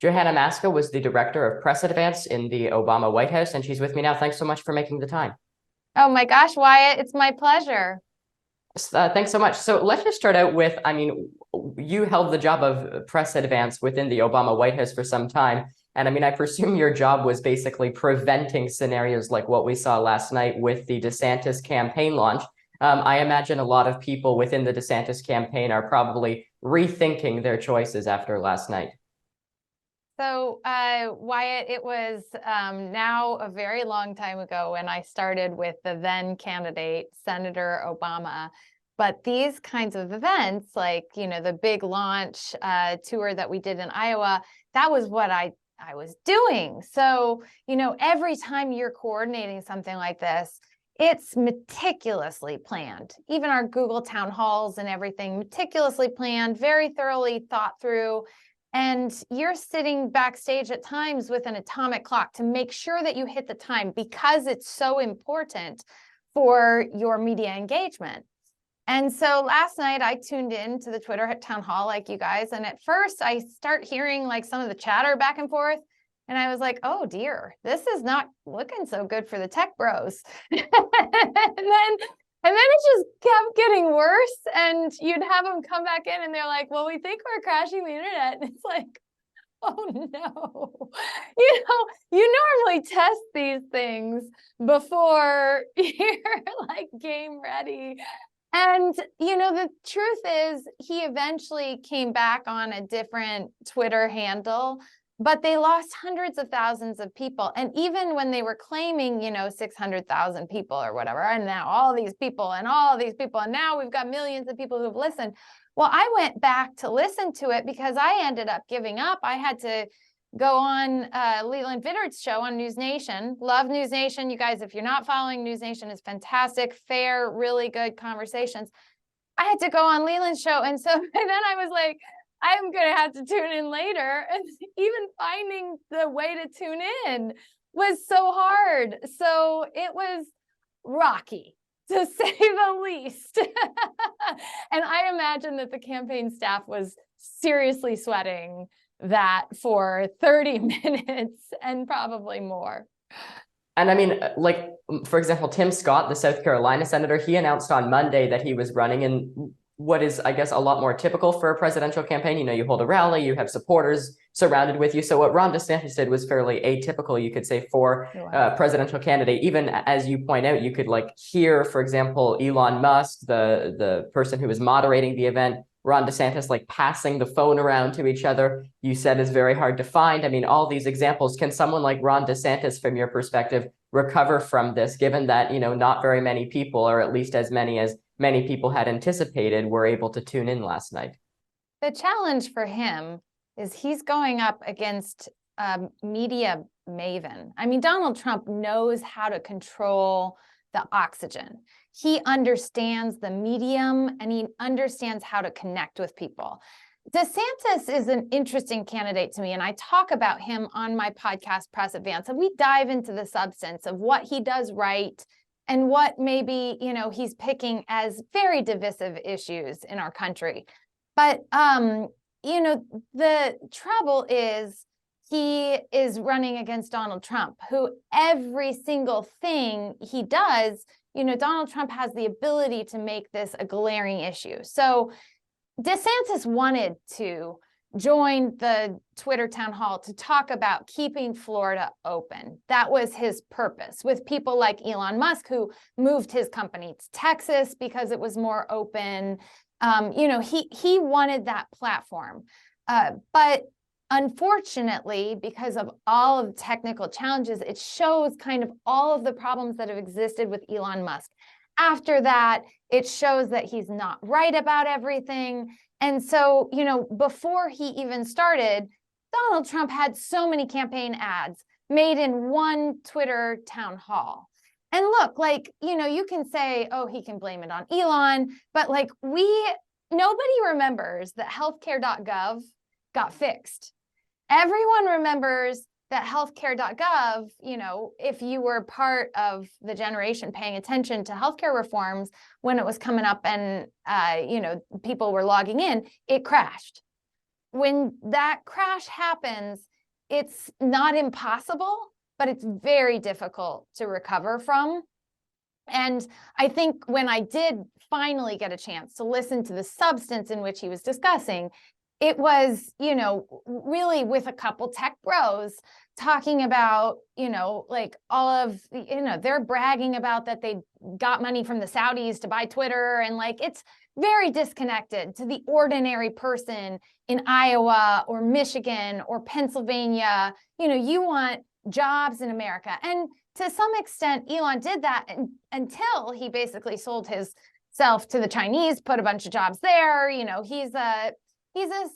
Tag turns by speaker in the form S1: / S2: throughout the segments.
S1: Johanna Maska was the director of press advance in the Obama White House, and she's with me now. Thanks so much for making the time.
S2: Oh my gosh, Wyatt, it's my pleasure.
S1: Thanks so much. So let's just start out with, you held the job of press advance within the Obama White House for some time. And I presume your job was basically preventing scenarios like what we saw last night with the DeSantis campaign launch. I imagine a lot of people within the DeSantis campaign are probably rethinking their choices after last night.
S2: So, Wyatt, it was now a very long time ago when I started with the then candidate, Senator Obama. But these kinds of events, like, the big launch tour that we did in Iowa, that was what I was doing. So, every time you're coordinating something like this, it's meticulously planned. Even our Google town halls and everything, meticulously planned, very thoroughly thought through. And you're sitting backstage at times with an atomic clock to make sure that you hit the time because it's so important for your media engagement. And so last night I tuned in to the Twitter town hall like you guys. And at first I start hearing like some of the chatter back and forth. And I was like, oh dear, this is not looking so good for the tech bros. And then it just kept getting worse, and you'd have them come back in and they're like, well, we think we're crashing the internet. And it's like, oh no. You normally test these things before you're like game ready. And, the truth is he eventually came back on a different Twitter handle, but they lost hundreds of thousands of people. And even when they were claiming, 600,000 people or whatever, and now all these people, and now we've got millions of people who've listened. Well, I went back to listen to it because I ended up giving up. I had to go on Leland Vitterd's show on News Nation. Love News Nation. You guys, if you're not following, News Nation is fantastic, fair, really good conversations. I had to go on Leland's show. And so and then I was like, I'm going to have to tune in later. And even finding the way to tune in was so hard. So it was rocky, to say the least. And I imagine that the campaign staff was seriously sweating that for 30 minutes and probably more.
S1: And for example, Tim Scott, the South Carolina senator, he announced on Monday that he was running in what is, I guess, a lot more typical for a presidential campaign. You hold a rally, you have supporters surrounded with you. So what Ron Desantis did was fairly atypical, you could say, for a presidential candidate. Even as you point out, you could hear, for example, Elon Musk, the person who was moderating the event, Ron DeSantis, passing the phone around to each other. You said is very hard to find. All these examples. Can someone like Ron DeSantis, from your perspective, recover from this, given that, not very many people, or at least as many people had anticipated, were able to tune in last night?
S2: The challenge for him is he's going up against a media maven. Donald Trump knows how to control the oxygen. He understands the medium and he understands how to connect with people. DeSantis is an interesting candidate to me, and I talk about him on my podcast, Press Advance, and we dive into the substance of what he does right and what maybe, he's picking as very divisive issues in our country. But, the trouble is he is running against Donald Trump, who every single thing he does, Donald Trump has the ability to make this a glaring issue. So DeSantis wanted to join the Twitter town hall to talk about keeping Florida open. That was his purpose, with people like Elon Musk, who moved his company to Texas because it was more open. He wanted that platform. But unfortunately, because of all of the technical challenges, it shows kind of all of the problems that have existed with Elon Musk. After that, it shows that he's not right about everything. And so, before he even started, Donald Trump had so many campaign ads made in one Twitter town hall. And look, you can say, oh, he can blame it on Elon, but nobody remembers that healthcare.gov got fixed. Everyone remembers that healthcare.gov, if you were part of the generation paying attention to healthcare reforms when it was coming up and, people were logging in, it crashed. when that crash happens, it's not impossible, but it's very difficult to recover from. And I think when I did finally get a chance to listen to the substance in which he was discussing, it was, really with a couple tech bros talking about, like all of, they're bragging about that they got money from the Saudis to buy Twitter. And like, it's very disconnected to the ordinary person in Iowa or Michigan or Pennsylvania. You want jobs in America. And to some extent, Elon did that until he basically sold himself to the Chinese, put a bunch of jobs there. He's a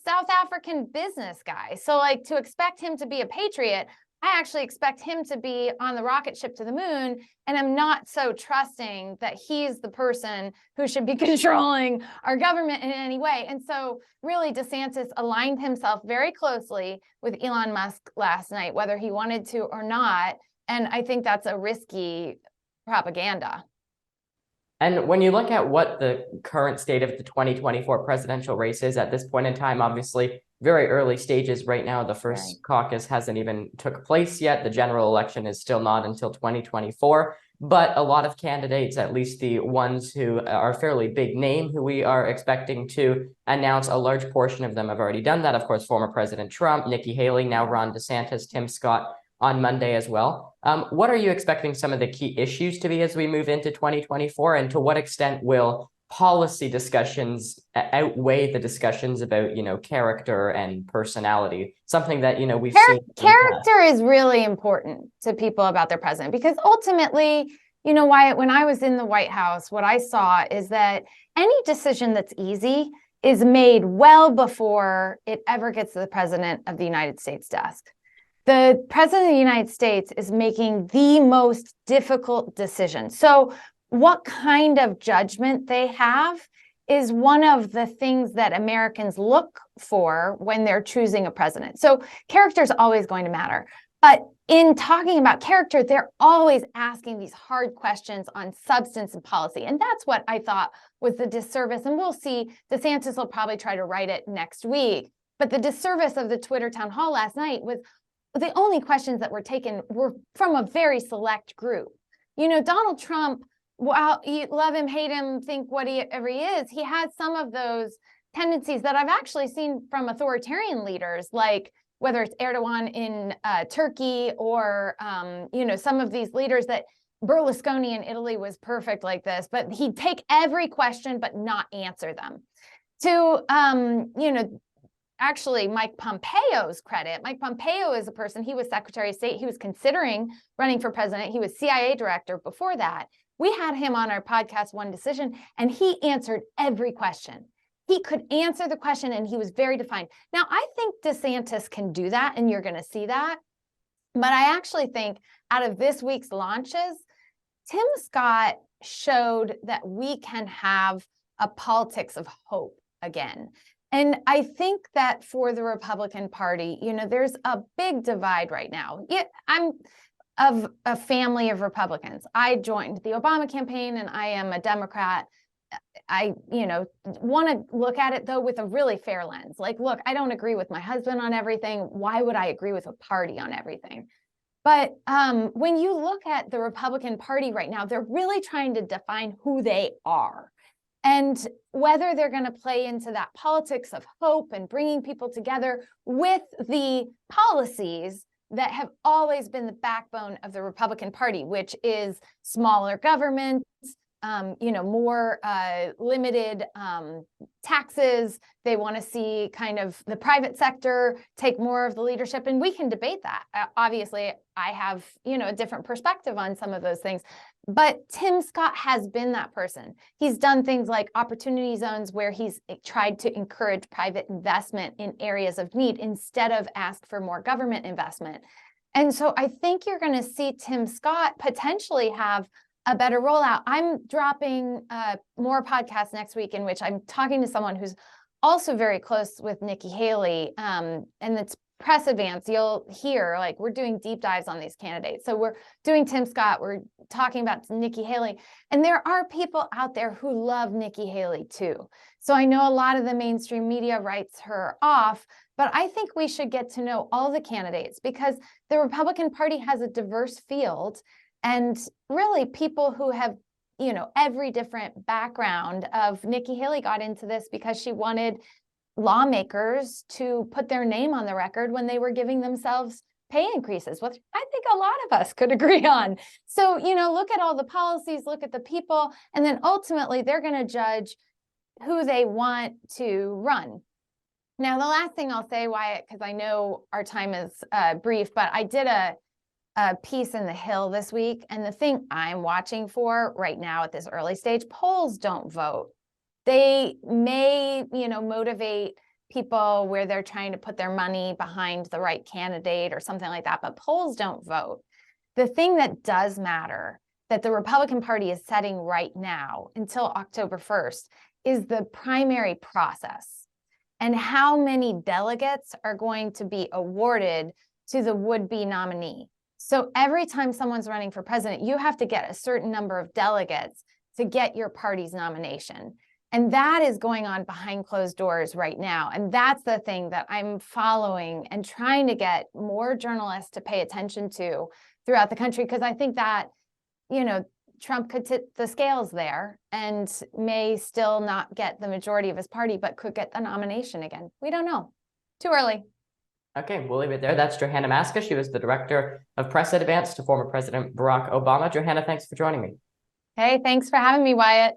S2: South African business guy. So like, to expect him to be a patriot, I actually expect him to be on the rocket ship to the moon. And I'm not so trusting that he's the person who should be controlling our government in any way. And so really DeSantis aligned himself very closely with Elon Musk last night, whether he wanted to or not. And I think that's a risky propaganda.
S1: And when you look at what the current state of the 2024 presidential race is at this point in time, obviously very early stages right now. The first caucus hasn't even took place yet. The general election is still not until 2024. But a lot of candidates, at least the ones who are fairly big name, who we are expecting to announce, a large portion of them have already done that. Of course, former President Trump, Nikki Haley, now Ron DeSantis, Tim Scott on Monday as well. What are you expecting some of the key issues to be as we move into 2024? And to what extent will policy discussions outweigh the discussions about, character and personality? Something that, we've seen.
S2: Character is really important to people about their president, because ultimately, Wyatt, when I was in the White House, what I saw is that any decision that's easy is made well before it ever gets to the president of the United States desk. The president of the United States is making the most difficult decision. So what kind of judgment they have is one of the things that Americans look for when they're choosing a president. So character is always going to matter. But in talking about character, they're always asking these hard questions on substance and policy. And that's what I thought was the disservice. And we'll see, DeSantis will probably try to write it next week. But the disservice of the Twitter town hall last night was the only questions that were taken were from a very select group. Donald Trump, while you love him, hate him, think whatever he is, he has some of those tendencies that I've actually seen from authoritarian leaders, like whether it's Erdogan in Turkey or, some of these leaders that Berlusconi in Italy was perfect like this, but he'd take every question but not answer them. To, actually, Mike Pompeo's credit. Mike Pompeo is a person, he was Secretary of State. He was considering running for president. He was CIA director before that. We had him on our podcast, One Decision, and he answered every question. He could answer the question and he was very defined. Now, I think DeSantis can do that, and you're going to see that. But I actually think out of this week's launches, Tim Scott showed that we can have a politics of hope again. And I think that for the Republican Party, there's a big divide right now. I'm of a family of Republicans. I joined the Obama campaign and I am a Democrat. I, want to look at it, though, with a really fair lens. Like, look, I don't agree with my husband on everything. Why would I agree with a party on everything? But when you look at the Republican Party right now, they're really trying to define who they are. And whether they're going to play into that politics of hope and bringing people together with the policies that have always been the backbone of the Republican Party, which is smaller government, more limited taxes. They want to see kind of the private sector take more of the leadership. And we can debate that. Obviously, I have, a different perspective on some of those things. But Tim Scott has been that person. He's done things like opportunity zones where he's tried to encourage private investment in areas of need instead of ask for more government investment. And so I think you're going to see Tim Scott potentially have a better rollout. I'm dropping more podcasts next week in which I'm talking to someone who's also very close with Nikki Haley. And it's Press Advance. You'll hear, like, we're doing deep dives on these candidates. So we're doing Tim Scott. We're talking about Nikki Haley. And there are people out there who love Nikki Haley too. So I know a lot of the mainstream media writes her off, but But I think we should get to know all the candidates because the Republican Party has a diverse field and really people who have, you know, every different background. Of Nikki Haley got into this because she wanted lawmakers to put their name on the record when they were giving themselves pay increases, which I think a lot of us could agree on. So, you know, look at all the policies, look at the people, and then ultimately they're going to judge who they want to run. Now, the last thing I'll say, Wyatt, because I know our time is brief, but I did a piece in The Hill this week, and the thing I'm watching for right now at this early stage, polls don't vote. They may, you know, motivate people where they're trying to put their money behind the right candidate or something like that, but polls don't vote. The thing that does matter that the Republican Party is setting right now until October 1st is the primary process and how many delegates are going to be awarded to the would-be nominee. So every time someone's running for president, you have to get a certain number of delegates to get your party's nomination. And that is going on behind closed doors right now. And that's the thing that I'm following and trying to get more journalists to pay attention to throughout the country, because I think that, you know, Trump could tip the scales there and may still not get the majority of his party, but could get the nomination again. We don't know. Too early.
S1: Okay, we'll leave it there. That's Johanna Maska. She was the director of press advance to former President Barack Obama. Johanna, thanks for joining me.
S2: Hey, thanks for having me, Wyatt.